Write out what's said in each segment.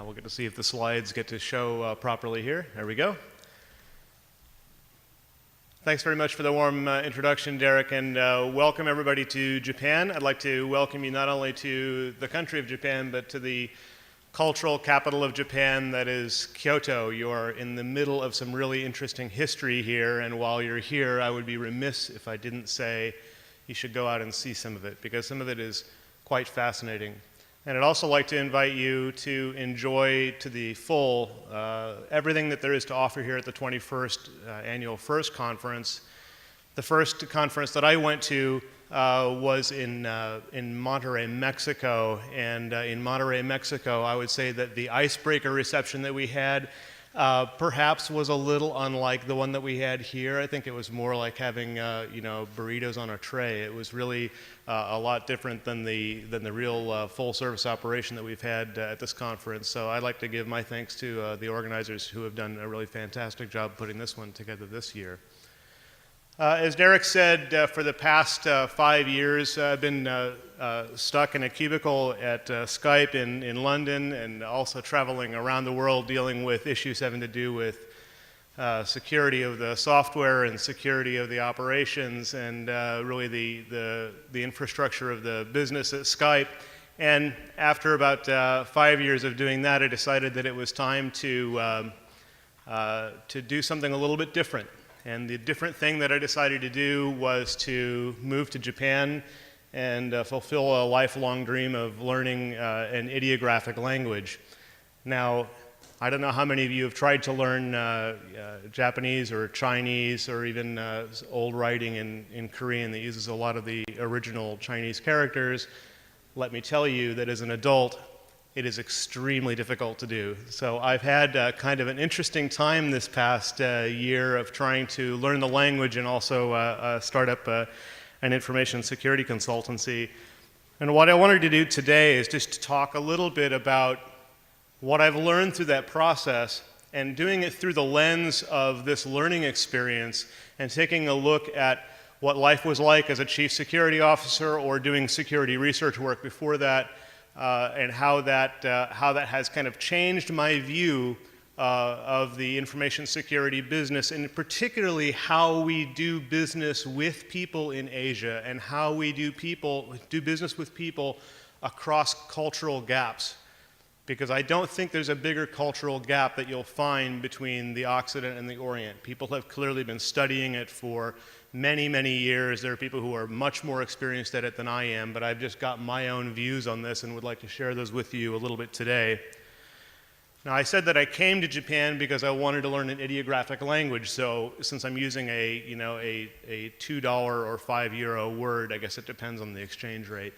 we'll get to see if the slides get to show properly here. There we go. Thanks very much for the warm introduction, Derek, and welcome everybody to Japan. I'd like to welcome you not only to the country of Japan, but to the cultural capital of Japan, that is Kyoto. You're in the middle of some really interesting history here, and while you're here, I would be remiss if I didn't say you should go out and see some of it, because some of it is quite fascinating. And I'd also like to invite you to enjoy to the full everything that there is to offer here at the 21st Annual FIRST Conference. The first conference that I went to was in Monterrey, Mexico. And in Monterrey, Mexico, I would say that the icebreaker reception that we had perhaps was a little unlike the one that we had here. I think it was more like having burritos on a tray. It was really a lot different than the real full-service operation that we've had at this conference. So I'd like to give my thanks to the organizers who have done a really fantastic job putting this one together this year. As Derek said, for the past 5 years, I've been stuck in a cubicle at Skype in London, and also traveling around the world dealing with issues having to do with security of the software and security of the operations, and really the infrastructure of the business at Skype. And after about 5 years of doing that, I decided that it was time to do something a little bit different. And the different thing that I decided to do was to move to Japan and fulfill a lifelong dream of learning an ideographic language. Now, I don't know how many of you have tried to learn Japanese or Chinese or even old writing in Korean that uses a lot of the original Chinese characters. Let me tell you that as an adult, it is extremely difficult to do. So I've had kind of an interesting time this past year of trying to learn the language and also start up an information security consultancy. And what I wanted to do today is just to talk a little bit about what I've learned through that process, and doing it through the lens of this learning experience, and taking a look at what life was like as a chief security officer or doing security research work before that, and how that has kind of changed my view of the information security business, and particularly how we do business with people in Asia, and how we do business with people across cultural gaps. Because I don't think there's a bigger cultural gap that you'll find between the Occident and the Orient. People have clearly been studying it for many, many years. There are people who are much more experienced at it than I am, but I've just got my own views on this and would like to share those with you a little bit today. Now, I said that I came to Japan because I wanted to learn an ideographic language. So since I'm using a $2 or €5 word, I guess it depends on the exchange rate.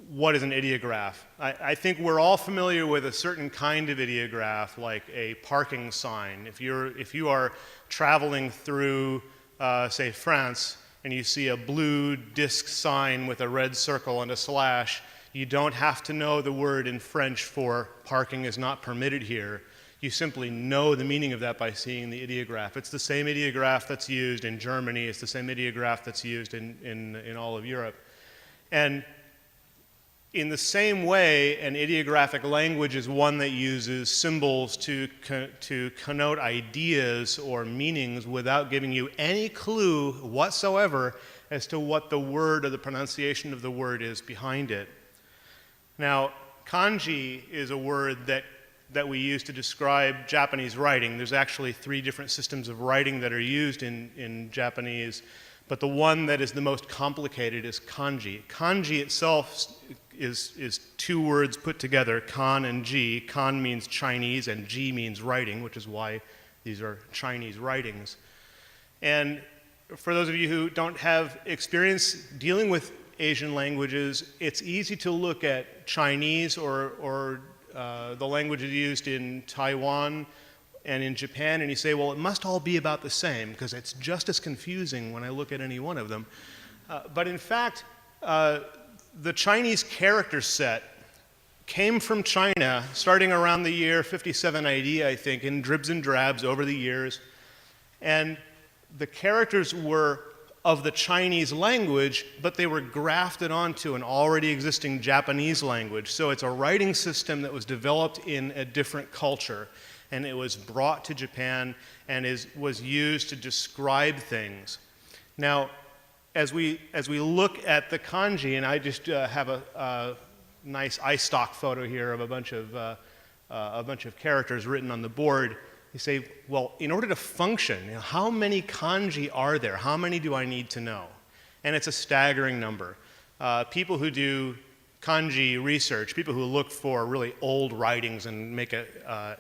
What is an ideograph? I think we're all familiar with a certain kind of ideograph, like a parking sign. If you are traveling through, say, France, and you see a blue disc sign with a red circle and a slash, you don't have to know the word in French for parking is not permitted here. You simply know the meaning of that by seeing the ideograph. It's the same ideograph that's used in Germany. It's the same ideograph that's used in all of Europe. And in the same way, an ideographic language is one that uses symbols to connote ideas or meanings without giving you any clue whatsoever as to what the word or the pronunciation of the word is behind it. Now, kanji is a word that we use to describe Japanese writing. There's actually 3 different systems of writing that are used in Japanese, but the one that is the most complicated is kanji. Kanji itself is 2 words put together, kan and ji. Kan means Chinese and ji means writing, which is why these are Chinese writings. And for those of you who don't have experience dealing with Asian languages, it's easy to look at Chinese or the languages used in Taiwan and in Japan, and you say, well, it must all be about the same, because it's just as confusing when I look at any one of them. But in fact, the Chinese character set came from China starting around the year 57 AD, I think, in dribs and drabs over the years. And the characters were of the Chinese language, but they were grafted onto an already existing Japanese language. So it's a writing system that was developed in a different culture, and it was brought to Japan and was used to describe things. Now, as we look at the kanji, and I just have a nice iStock photo here of a bunch of characters written on the board. You say, well, in order to function, how many kanji are there? How many do I need to know? And it's a staggering number. People who do kanji research, people who look for really old writings and make an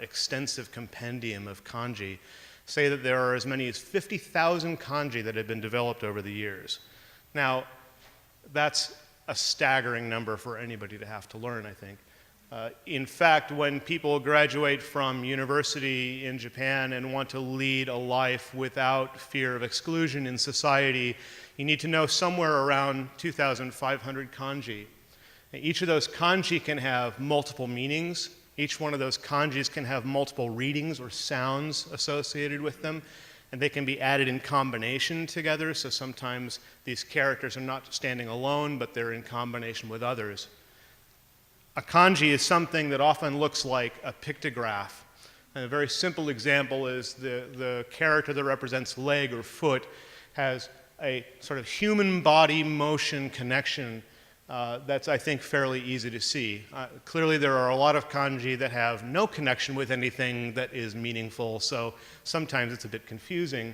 extensive compendium of kanji, say that there are as many as 50,000 kanji that have been developed over the years. Now, that's a staggering number for anybody to have to learn, I think. In fact, when people graduate from university in Japan and want to lead a life without fear of exclusion in society, you need to know somewhere around 2,500 kanji. Each of those kanji can have multiple meanings. Each one of those kanjis can have multiple readings or sounds associated with them, and they can be added in combination together, so sometimes these characters are not standing alone, but they're in combination with others. A kanji is something that often looks like a pictograph. And a very simple example is the character that represents leg or foot has a sort of human body motion connection that's, I think, fairly easy to see. Clearly, there are a lot of kanji that have no connection with anything that is meaningful, so sometimes it's a bit confusing.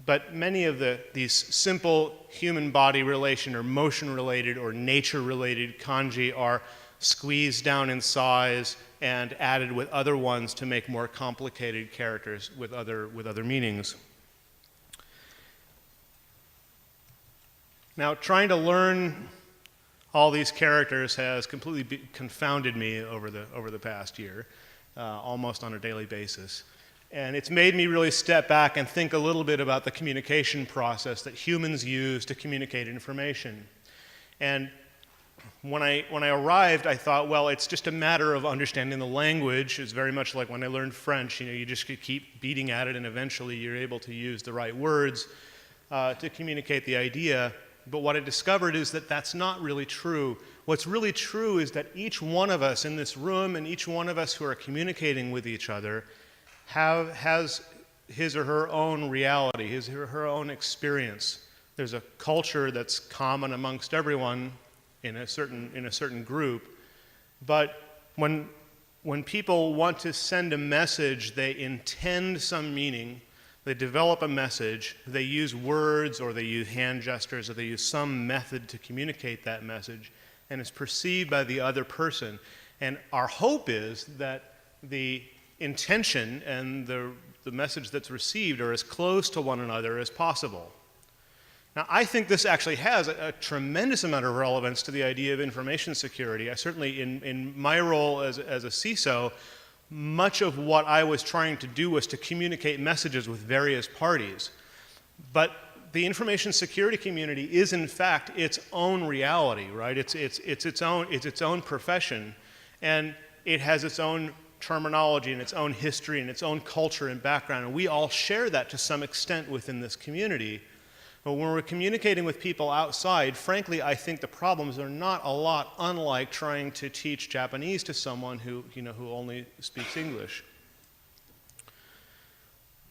But many of these simple human body relation or motion-related or nature-related kanji are squeezed down in size and added with other ones to make more complicated characters with other meanings. Now, trying to learn all these characters has completely confounded me over the past year, almost on a daily basis. And it's made me really step back and think a little bit about the communication process that humans use to communicate information. And when I arrived, I thought, well, it's just a matter of understanding the language. It's very much like when I learned French. You just keep beating at it, and eventually you're able to use the right words to communicate the idea. But what I discovered is that that's not really true. What's really true is that each one of us in this room and each one of us who are communicating with each other has his or her own reality, his or her own experience. There's a culture that's common amongst everyone in a certain group, but when people want to send a message, they intend some meaning, they develop a message, they use words or they use hand gestures or they use some method to communicate that message, and it's perceived by the other person. And our hope is that the intention and the message that's received are as close to one another as possible. Now, I think this actually has a tremendous amount of relevance to the idea of information security. I certainly, in my role as a CISO, much of what I was trying to do was to communicate messages with various parties. But the information security community is, in fact, its own reality, right? It's its own profession, and it has its own terminology and its own history and its own culture and background, and we all share that to some extent within this community. But when we're communicating with people outside, frankly, I think the problems are not a lot unlike trying to teach Japanese to someone who only speaks English.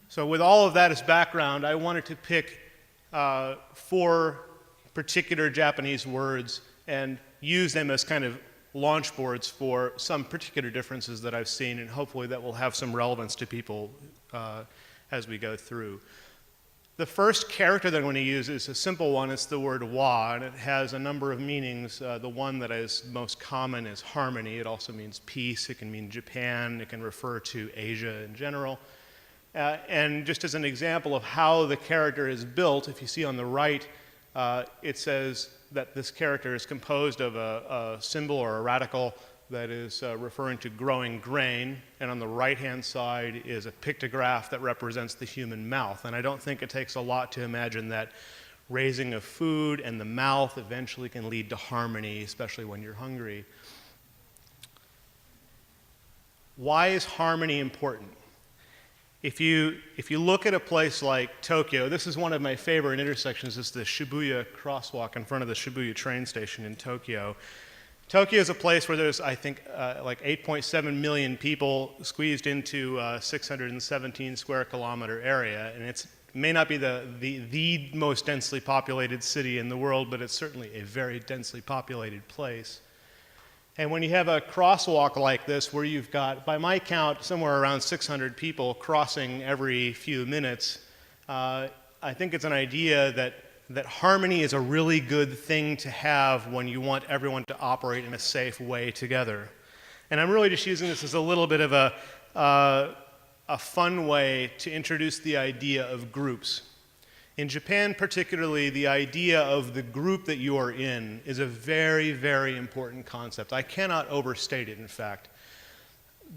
So with all of that as background, I wanted to pick 4 particular Japanese words and use them as kind of launch boards for some particular differences that I've seen, and hopefully that will have some relevance to people as we go through. The first character that I'm going to use is a simple one. It's the word wa, and it has a number of meanings. The one that is most common is harmony. It also means peace. It can mean Japan. It can refer to Asia in general. And just as an example of how the character is built, if you see on the right, it says that this character is composed of a symbol or a radical that is referring to growing grain, and on the right-hand side is a pictograph that represents the human mouth. And I don't think it takes a lot to imagine that raising of food and the mouth eventually can lead to harmony, especially when you're hungry. Why is harmony important? If you look at a place like Tokyo, this is one of my favorite intersections, is the Shibuya crosswalk in front of the Shibuya train station in Tokyo. Tokyo is a place where there's, I think, like 8.7 million people squeezed into a 617 square kilometer area, and it may not be the most densely populated city in the world, but it's certainly a very densely populated place. And when you have a crosswalk like this, where you've got, by my count, somewhere around 600 people crossing every few minutes, I think it's an idea that harmony is a really good thing to have when you want everyone to operate in a safe way together. And I'm really just using this as a little bit of a fun way to introduce the idea of groups. In Japan particularly, the idea of the group that you are in is a very, very important concept. I cannot overstate it, in fact.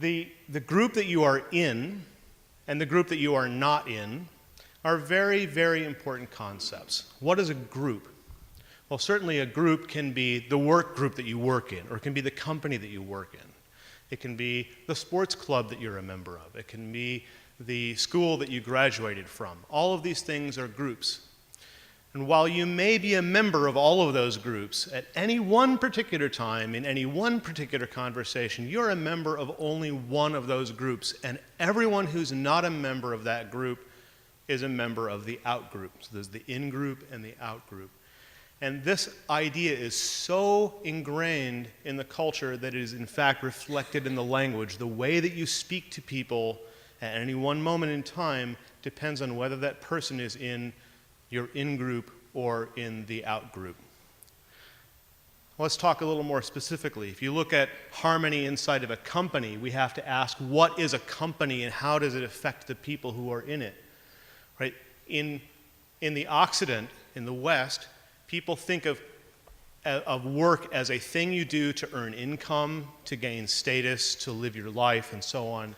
The group that you are in and the group that you are not in are very, very important concepts. What is a group? Well, certainly a group can be the work group that you work in, or it can be the company that you work in. It can be the sports club that you're a member of. It can be the school that you graduated from. All of these things are groups. And while you may be a member of all of those groups, at any one particular time, in any one particular conversation, you're a member of only one of those groups, and everyone who's not a member of that group is a member of the out-group. So there's the in-group and the out-group. And this idea is so ingrained in the culture that it is in fact reflected in the language. The way that you speak to people at any one moment in time depends on whether that person is in your in-group or in the out-group. Let's talk a little more specifically. If you look at harmony inside of a company, we have to ask, what is a company and how does it affect the people who are in it? Right? In the Occident, in the West, people think of work as a thing you do to earn income, to gain status, to live your life, and so on.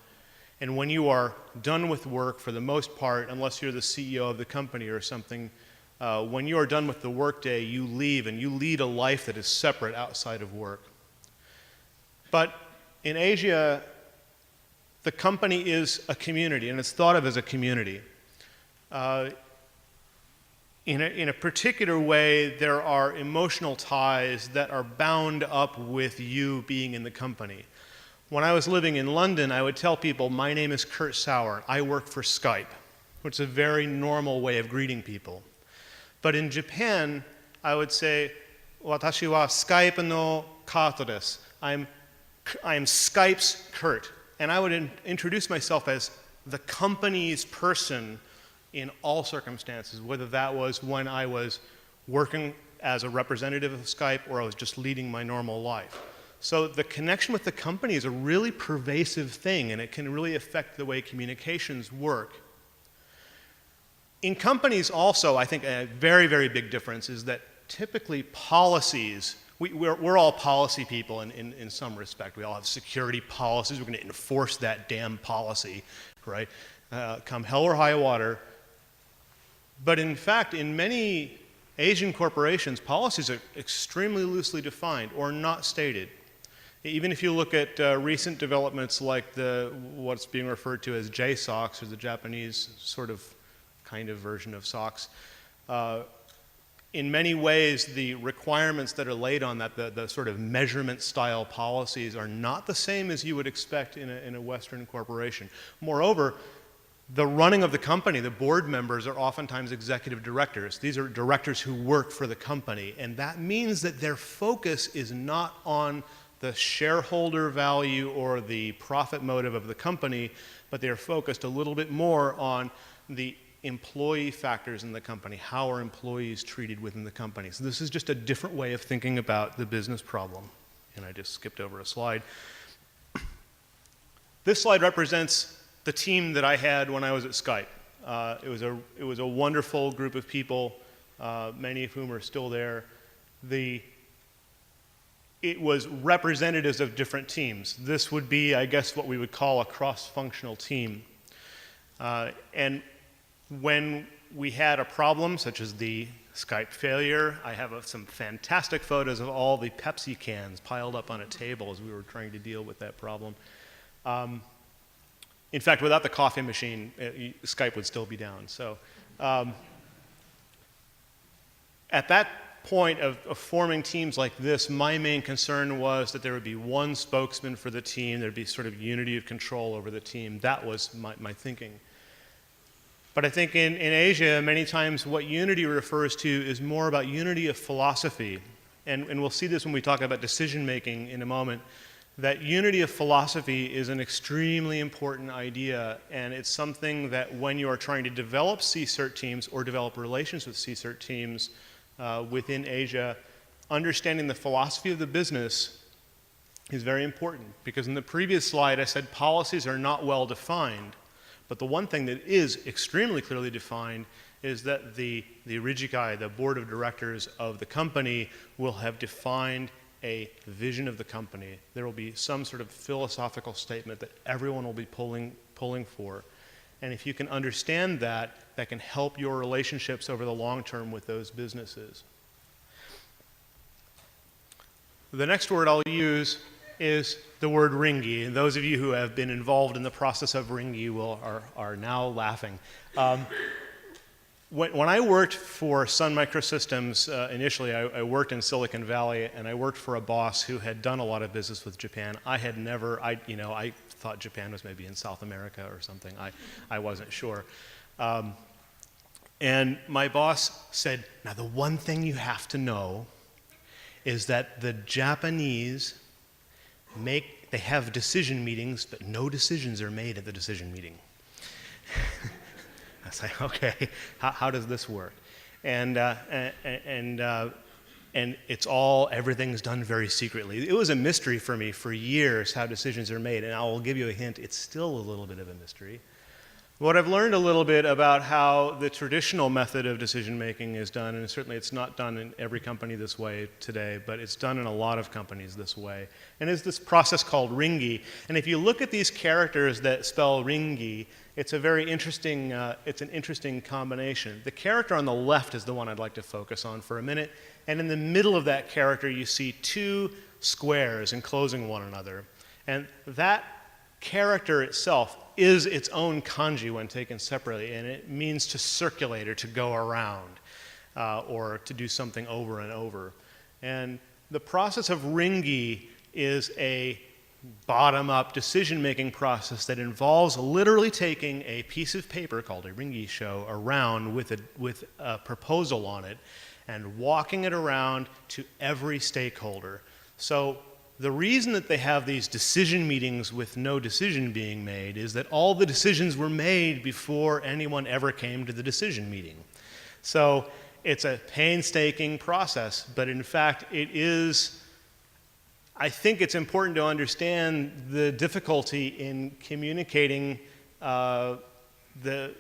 And when you are done with work, for the most part, unless you're the CEO of the company or something, when you are done with the workday, you leave and you lead a life that is separate outside of work. But in Asia, the company is a community, and it's thought of as a community. In a particular way, there are emotional ties that are bound up with you being in the company. When I was living in London, I would tell people, my name is Kurt Sauer. I work for Skype, which is a very normal way of greeting people. But in Japan, I would say, watashi wa Skype no Kato desu. I am Skype's Kurt. And I would introduce myself as the company's person in all circumstances, whether that was when I was working as a representative of Skype or I was just leading my normal life. So the connection with the company is a really pervasive thing, and it can really affect the way communications work. In companies also, I think a very, very big difference is that typically policies, we're all policy people in some respect. We all have security policies. We're going to enforce that damn policy, right? Come hell or high water. But in fact, in many Asian corporations, policies are extremely loosely defined or not stated. Even if you look at recent developments like what's being referred to as JSOX, or the Japanese sort of kind of version of SOX, in many ways the requirements that are laid on that, the sort of measurement style policies, are not the same as you would expect in a Western corporation. Moreover, the running of the company, the board members are oftentimes executive directors. These are directors who work for the company, and that means that their focus is not on the shareholder value or the profit motive of the company, but they're focused a little bit more on the employee factors in the company. How are employees treated within the company? So this is just a different way of thinking about the business problem. And I just skipped over a slide. This slide represents the team that I had when I was at Skype. It was a wonderful group of people, many of whom are still there. It was representatives of different teams. This would be, I guess, what we would call a cross-functional team. And when we had a problem, such as the Skype failure, I have some fantastic photos of all the Pepsi cans piled up on a table as we were trying to deal with that problem. In fact, without the coffee machine, Skype would still be down. So at that point of forming teams like this, my main concern was that there would be one spokesman for the team, there'd be sort of unity of control over the team. That was my thinking. But I think in Asia, many times what unity refers to is more about unity of philosophy. And we'll see this when we talk about decision making in a moment, that unity of philosophy is an extremely important idea, and it's something that when you are trying to develop CSIRT teams or develop relations with CSIRT teams, within Asia, understanding the philosophy of the business is very important, because in the previous slide I said policies are not well defined, but the one thing that is extremely clearly defined is that the Rijikai, the board of directors of the company, will have defined a vision of the company. There will be some sort of philosophical statement that everyone will be pulling for. And if you can understand that, that can help your relationships over the long term with those businesses. The next word I'll use is the word ringi. And those of you who have been involved in the process of ringi are now laughing. When I worked for Sun Microsystems initially, I worked in Silicon Valley, and I worked for a boss who had done a lot of business with Japan. I had never, I thought Japan was maybe in South America or something. I wasn't sure. And my boss said, now the one thing you have to know is that the Japanese they have decision meetings, but no decisions are made at the decision meeting. I was like, okay, how does this work? And everything's done very secretly. It was a mystery for me for years how decisions are made, and I will give you a hint, it's still a little bit of a mystery. What I've learned a little bit about how the traditional method of decision making is done, and certainly it's not done in every company this way today, but it's done in a lot of companies this way, and is this process called ringi. And if you look at these characters that spell ringi, it's a very interesting, it's an interesting combination. The character on the left is the one I'd like to focus on for a minute, and in the middle of that character you see two squares enclosing one another. And that character itself is its own kanji when taken separately, and it means to circulate or to go around or to do something over and over. And the process of ringi is a bottom-up decision-making process that involves literally taking a piece of paper called a ringi show around with a proposal on it and walking it around to every stakeholder. So the reason that they have these decision meetings with no decision being made is that all the decisions were made before anyone ever came to the decision meeting. So it's a painstaking process, but in fact it is, I think it's important to understand the difficulty in communicating the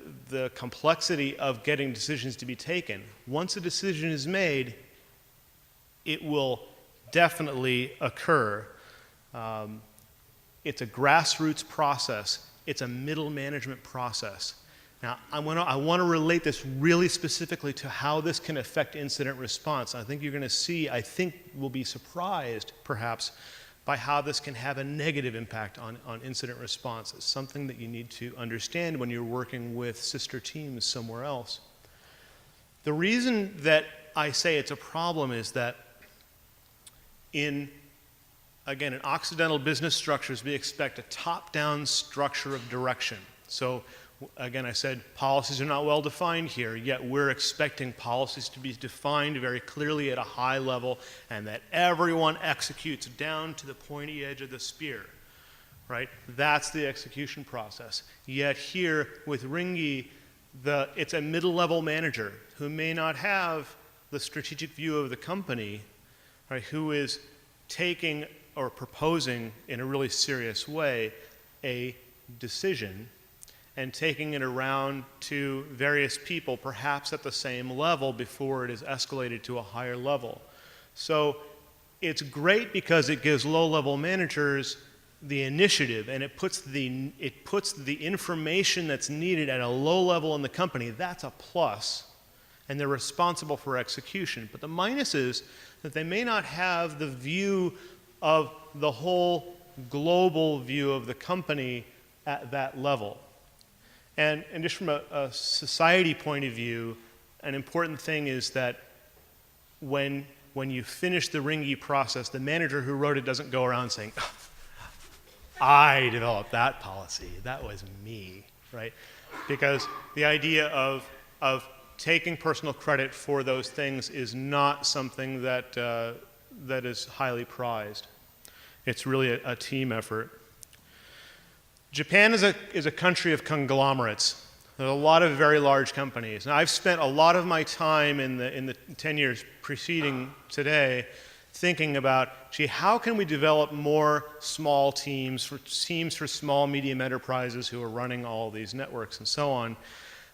complexity of getting decisions to be taken. Once a decision is made, it will definitely occur. It's a grassroots process. It's a middle management process. Now, I want to relate this really specifically to how this can affect incident response. I think you're going to see, I think we'll be surprised, perhaps, by how this can have a negative impact on incident response. It's something that you need to understand when you're working with sister teams somewhere else. The reason that I say it's a problem is that again, in Occidental business structures, we expect a top-down structure of direction. So again, I said policies are not well defined here, yet we're expecting policies to be defined very clearly at a high level and that everyone executes down to the pointy edge of the spear, right? That's the execution process. Yet here with ringi, it's a middle-level manager who may not have the strategic view of the company, right, who is taking or proposing in a really serious way a decision and taking it around to various people, perhaps at the same level before it is escalated to a higher level. So it's great because it gives low-level managers the initiative, and it puts the information that's needed at a low level in the company. That's a plus, and they're responsible for execution. But the minus is that they may not have the view of the whole global view of the company at that level. And just from a society point of view, an important thing is that when you finish the Ringi process, the manager who wrote it doesn't go around saying, oh, I developed that policy, that was me, right? Because the idea of taking personal credit for those things is not something that is highly prized. It's really a team effort. Japan is a country of conglomerates. There are a lot of very large companies. Now, I've spent a lot of my time in the 10 years preceding today thinking about, gee, how can we develop more small teams for small, medium enterprises who are running all these networks and so on.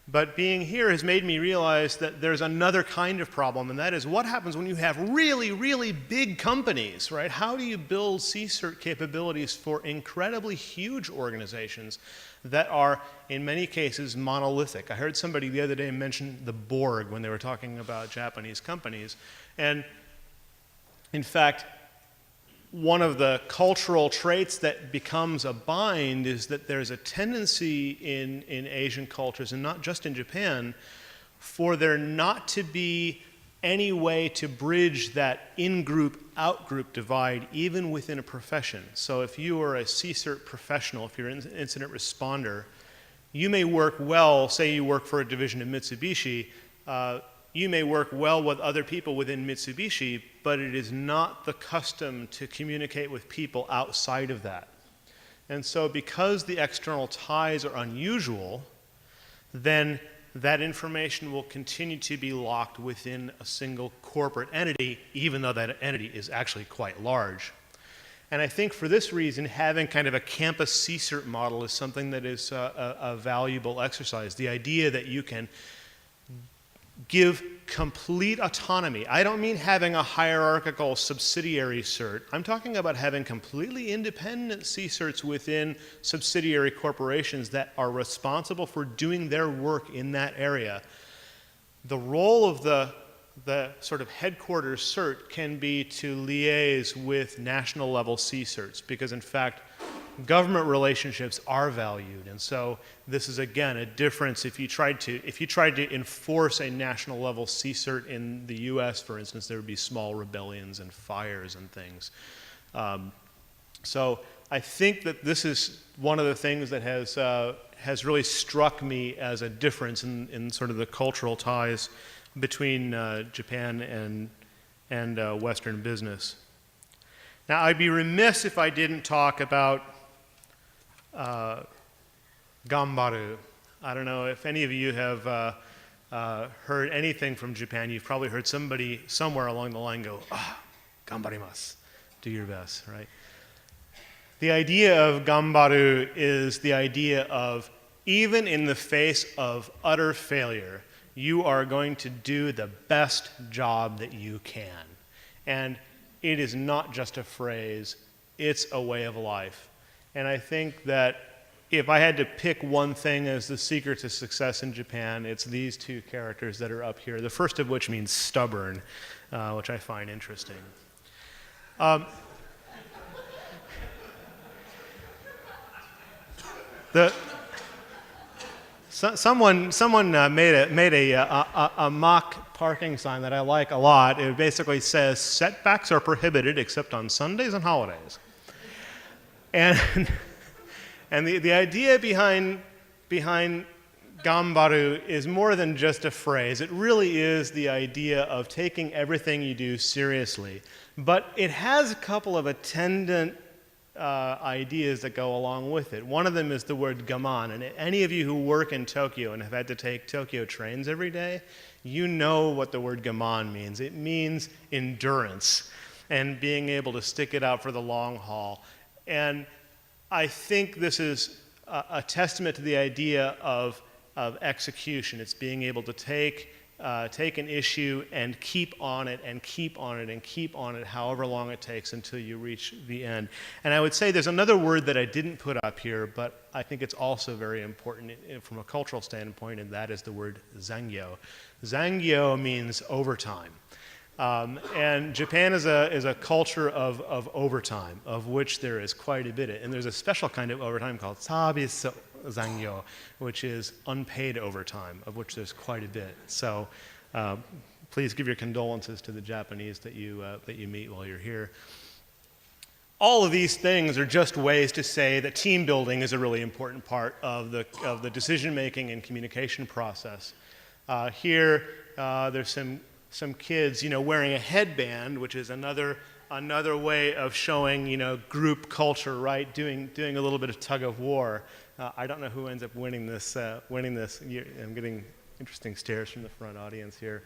But being here has made me realize that there's another kind of problem, and that is what happens when you have really, really big companies, right? How do you build CSIRT capabilities for incredibly huge organizations that are, in many cases, monolithic? I heard somebody the other day mention the Borg when they were talking about Japanese companies. And in fact, one of the cultural traits that becomes a bind is that there's a tendency in Asian cultures, and not just in Japan, for there not to be any way to bridge that in-group, out-group divide, even within a profession. So if you are a CSIRT professional, if you're an incident responder, you may work well, say you work for a division of Mitsubishi, you may work well with other people within Mitsubishi, but it is not the custom to communicate with people outside of that. And so because the external ties are unusual, then that information will continue to be locked within a single corporate entity, even though that entity is actually quite large. And I think for this reason, having kind of a campus CSIRT model is something that is a valuable exercise. The idea that you can give complete autonomy. I don't mean having a hierarchical subsidiary CERT. I'm talking about having completely independent CSIRTs within subsidiary corporations that are responsible for doing their work in that area. The role of the sort of headquarters CERT can be to liaise with national level CSIRTs, because in fact, government relationships are valued, and so this is again a difference. If you tried to enforce a national level CSIRT in the U.S., for instance, there would be small rebellions and fires and things. So I think that this is one of the things that has really struck me as a difference in sort of the cultural ties between Japan and Western business. Now, I'd be remiss if I didn't talk about Gambaru. I don't know if any of you have heard anything from Japan. You've probably heard somebody somewhere along the line go, Gambarimasu, do your best, right? The idea of Gambaru is the idea of, even in the face of utter failure, you are going to do the best job that you can. And it is not just a phrase, it's a way of life. And I think that if I had to pick one thing as the secret to success in Japan, it's these two characters that are up here, the first of which means stubborn, which I find interesting. Someone made a mock parking sign that I like a lot. It basically says, setbacks are prohibited except on Sundays and holidays. And the idea behind Gambaru is more than just a phrase. It really is the idea of taking everything you do seriously. But it has a couple of attendant ideas that go along with it. One of them is the word gaman. And any of you who work in Tokyo and have had to take Tokyo trains every day, you know what the word gaman means. It means endurance and being able to stick it out for the long haul. And I think this is a testament to the idea of execution. It's being able to take an issue and keep on it and keep on it and keep on it however long it takes until you reach the end. And I would say there's another word that I didn't put up here, but I think it's also very important from a cultural standpoint, and that is the word zangyo. Zangyo means overtime. And Japan is a culture of overtime, of which there is quite a bit. And there's a special kind of overtime called sabiso zangyo, which is unpaid overtime, of which there's quite a bit. So please give your condolences to the Japanese that you meet while you're here. All of these things are just ways to say that team building is a really important part of the decision-making and communication process. Here, there's some kids, wearing a headband, which is another way of showing, group culture, right? Doing a little bit of tug of war. I don't know who ends up winning this. I'm getting interesting stares from the front audience here.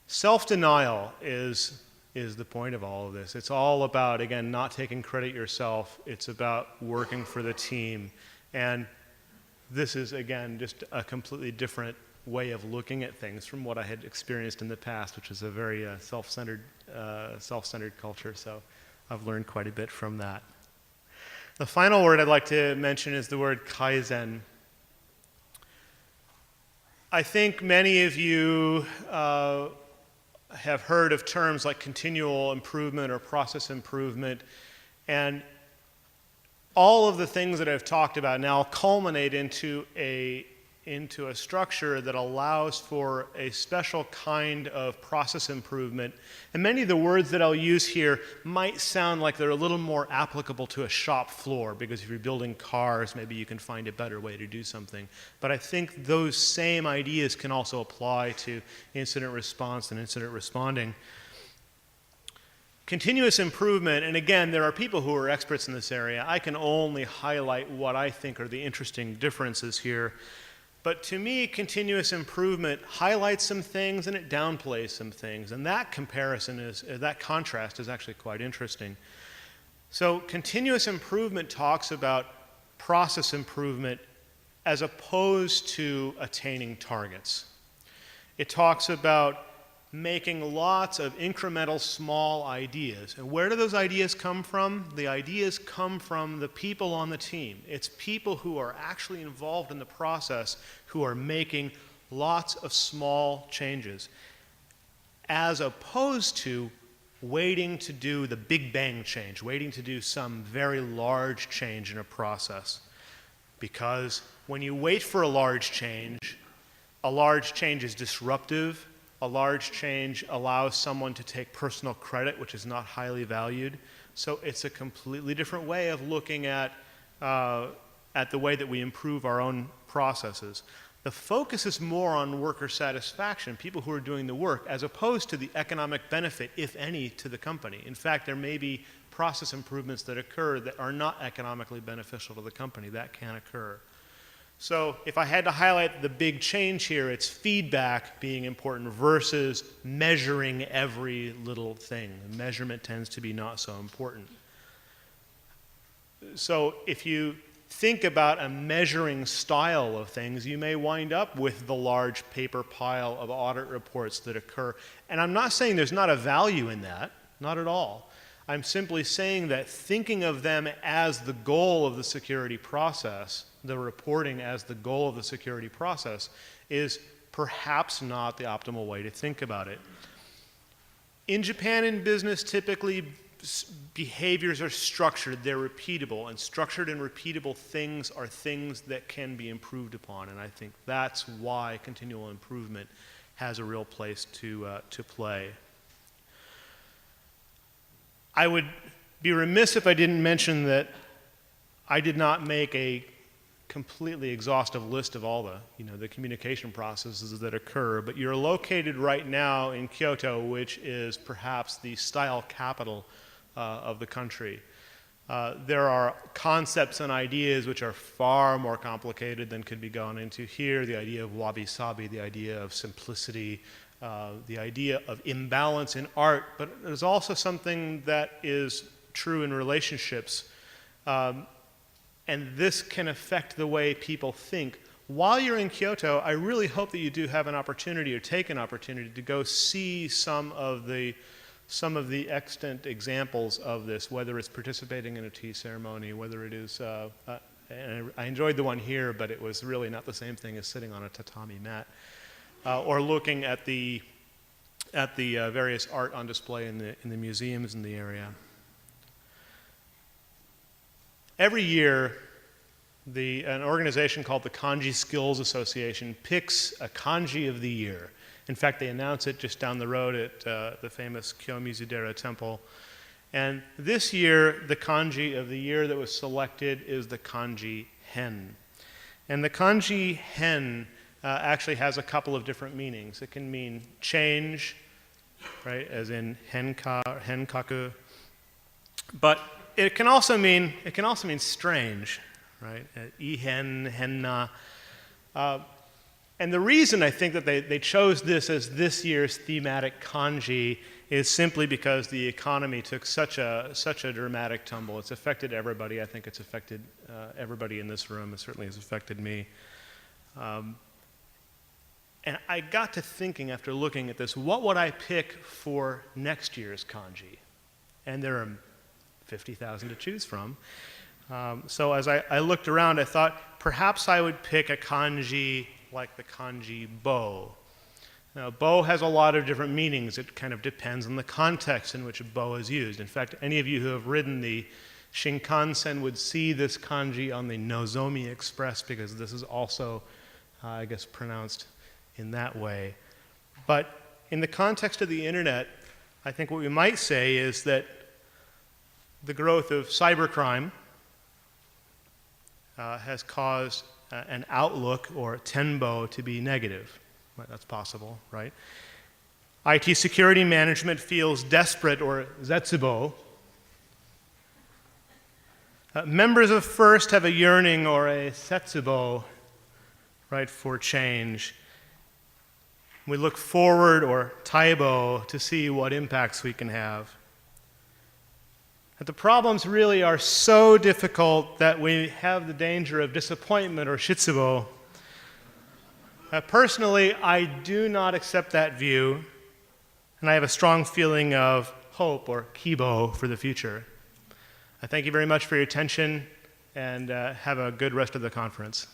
Self-denial is the point of all of this. It's all about, again, not taking credit yourself. It's about working for the team. And this is, again, just a completely different way of looking at things from what I had experienced in the past, which is a very self-centered culture. So I've learned quite a bit from that. The final word I'd like to mention is the word kaizen. I think many of you have heard of terms like continual improvement or process improvement, and all of the things that I've talked about now culminate into a structure that allows for a special kind of process improvement. And many of the words that I'll use here might sound like they're a little more applicable to a shop floor, because if you're building cars, maybe you can find a better way to do something. But I think those same ideas can also apply to incident response and incident responding. Continuous improvement, and again, there are people who are experts in this area. I can only highlight what I think are the interesting differences here. But to me, continuous improvement highlights some things and it downplays some things. And that contrast is actually quite interesting. So continuous improvement talks about process improvement as opposed to attaining targets. It talks about making lots of incremental small ideas. And where do those ideas come from? The ideas come from the people on the team. It's people who are actually involved in the process who are making lots of small changes, as opposed to waiting to do the big bang change, waiting to do some very large change in a process. Because when you wait for a large change is disruptive. A large change allows someone to take personal credit, which is not highly valued. So it's a completely different way of looking at the way that we improve our own processes. The focus is more on worker satisfaction, people who are doing the work, as opposed to the economic benefit, if any, to the company. In fact, there may be process improvements that occur that are not economically beneficial to the company. That can occur. So if I had to highlight the big change here, it's feedback being important versus measuring every little thing. Measurement tends to be not so important. So if you think about a measuring style of things, you may wind up with the large paper pile of audit reports that occur. And I'm not saying there's not a value in that, not at all. I'm simply saying that thinking of them as the goal of the security process, the reporting as the goal of the security process, is perhaps not the optimal way to think about it. In Japan, in business, typically behaviors are structured, they're repeatable, and structured and repeatable things are things that can be improved upon, and I think that's why continual improvement has a real place to play. I would be remiss if I didn't mention that I did not make a completely exhaustive list of all the communication processes that occur, but you're located right now in Kyoto, which is perhaps the style capital of the country. There are concepts and ideas which are far more complicated than could be gone into here. The idea of wabi-sabi, the idea of simplicity, the idea of imbalance in art, but there's also something that is true in relationships. And this can affect the way people think. While you're in Kyoto, I really hope that you do have an opportunity or take an opportunity to go see some of the extant examples of this, whether it's participating in a tea ceremony, whether it is, and I enjoyed the one here, but it was really not the same thing as sitting on a tatami mat. or looking at the various art on display in the museums in the area. Every year, an organization called the Kanji Skills Association picks a kanji of the year. In fact, they announce it just down the road at the famous Kyoto Temple. And this year, the kanji of the year that was selected is the kanji hen. And the kanji hen actually has a couple of different meanings. It can mean change, right, as in henkaku. But it can also mean strange, right? Ihan, henna. And the reason I think that they chose this as this year's thematic kanji is simply because the economy took such a dramatic tumble. It's affected everybody. I think it's affected everybody in this room. It certainly has affected me. And I got to thinking after looking at this, what would I pick for next year's kanji? And there are 50,000 to choose from. So as I looked around, I thought perhaps I would pick a kanji like the kanji bo. Now, bo has a lot of different meanings. It kind of depends on the context in which a bo is used. In fact, any of you who have ridden the Shinkansen would see this kanji on the Nozomi Express because this is also, I guess, pronounced in that way. But in the context of the internet, I think what we might say is that the growth of cybercrime has caused an outlook or tenbo to be negative. Well, that's possible, right? IT security management feels desperate or zetsubo. Members of FIRST have a yearning or a setsubo, right, for change. We look forward or taibo to see what impacts we can have. But the problems really are so difficult that we have the danger of disappointment or shitsubo. Personally, I do not accept that view, and I have a strong feeling of hope or kibo for the future. I thank you very much for your attention, and have a good rest of the conference.